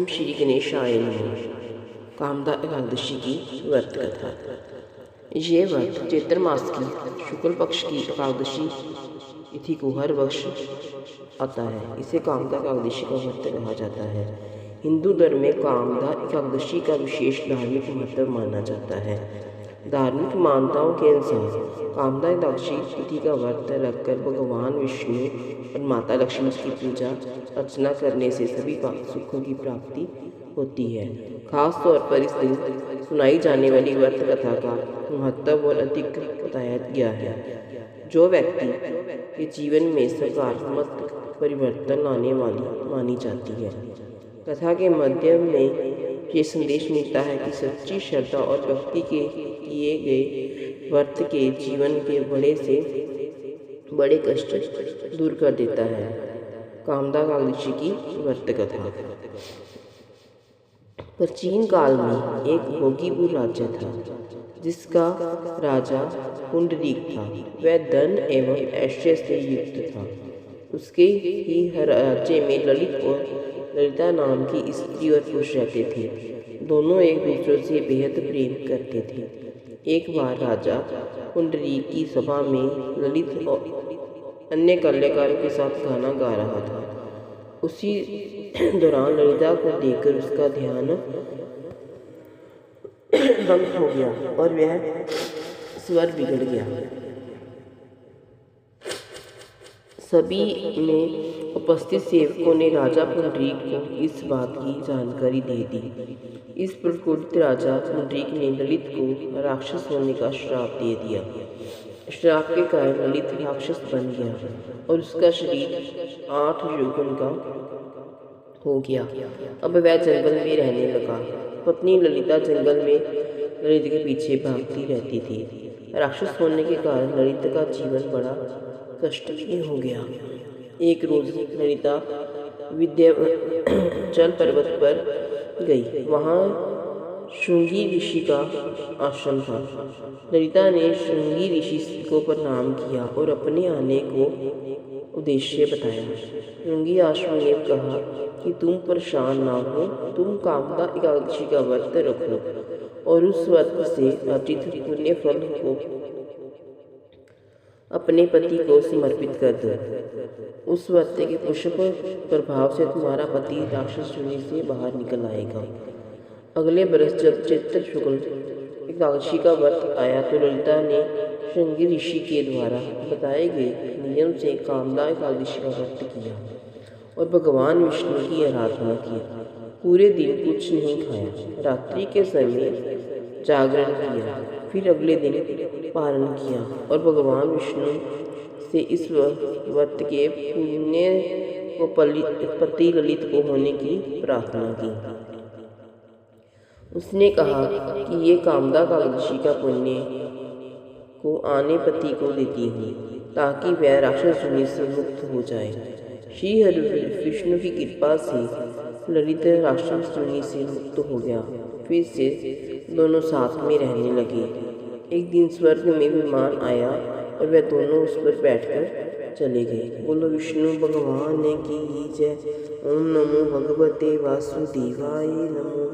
श्री गणेशाय नमः। कामदा एकादशी की व्रत कथा। ये व्रत चैत्र मास की शुक्ल पक्ष की एकादशी तिथि को हर वर्ष आता है। इसे कामदा एकादशी का व्रत कहा जाता है। हिंदू धर्म में कामदा एकादशी का विशेष धार्मिक महत्व माना जाता है। धार्मिक मान्यताओं के अनुसार कामदा एकादशी तिथि का व्रत रखकर भगवान विष्णु और माता लक्ष्मी की पूजा अर्चना करने से सभी सुखों की प्राप्ति होती है। खास तौर पर इस दिन सुनाई जाने वाली व्रत कथा का महत्व और अधिक बताया गया है, जो व्यक्ति के जीवन में सकारात्मक परिवर्तन लाने वाली मानी जाती है। कथा के माध्यम में ये संदेश मिलता है कि सच्ची श्रद्धा और भक्ति के किए गए व्रत के जीवन के बड़े से बड़े कष्ट दूर कर देता है। कामदा एकादशी की व्रत कथा। प्राचीन काल में एक भोगीपुर राज्य था, जिसका राजा पुंडरीक था। वह धन एवं ऐश्वर्य से युक्त था। उसके ही राज्य में ललित और ललिता नाम की स्त्री और पुरुष रहते थे। दोनों एक दूसरे से बेहद प्रेम करते थे। एक बार राजा पुंडरीक की सभा में ललित और अन्य कलाकारों के साथ गाना गा रहा था। उसी दौरान ललिता को देखकर उसका ध्यान भंग हो गया और वह स्वर बिगड़ गया। सभी में उपस्थित सेवकों ने राजा पुंडरीक को इस बात की जानकारी दे दी। इस पर क्रोधित राजा पुंडरीक ने ललित को राक्षस होने का श्राप दे दिया। श्राप के कारण ललित राक्षस बन गया और उसका शरीर 8 योजन का हो गया। अब वह जंगल में रहने लगा। पत्नी ललिता जंगल में ललित के पीछे भागती रहती थी। राक्षस होने के कारण ललित का जीवन बड़ा कष्टमय हो गया। एक रोज ललिता विंध्याचल पर्वत पर गई। वहाँ श्रृंगी ऋषि का आश्रम था। ललिता ने श्रृंगी ऋषि को प्रणाम किया और अपने आने को उद्देश्य बताया। श्रृंगी आश्रम ने कहा कि तुम परेशान ना हो, तुम कामदा एकादशी का व्रत रखो और उस व्रत से अर्जित पुण्य फल को अपने पति को समर्पित कर दो। उस व्रत के पुष्प प्रभाव से तुम्हारा पति राक्षस योनि से बाहर निकल आएगा। अगले बरस जब चैत्र शुक्ल एकादशी का व्रत आया तो ललिता ने श्रृंगी ऋषि के द्वारा बताए गए नियम से कामदा एकादशी का व्रत किया और भगवान विष्णु की आराधना की। पूरे दिन कुछ नहीं खाया। रात्रि के समय जागरण किया, फिर अगले दिन पारण किया और भगवान विष्णु से इस व्रत के पुण्य को पति ललित को होने की प्रार्थना की। उसने कहा कि ये कामदा एकादशी का पुण्य को आने पति को देती हूँ, ताकि वह राक्षस योनि से मुक्त हो जाए। श्री हरि विष्णु की कृपा से ललित राक्षस योनि से मुक्त हो गया। फिर से दोनों साथ में रहने लगे। एक दिन स्वर्ग में विमान आया और वह दोनों उस पर बैठकर चले गए। बोलो विष्णु भगवान की जय। ओम नमो भगवते वासुदेवाय नमो।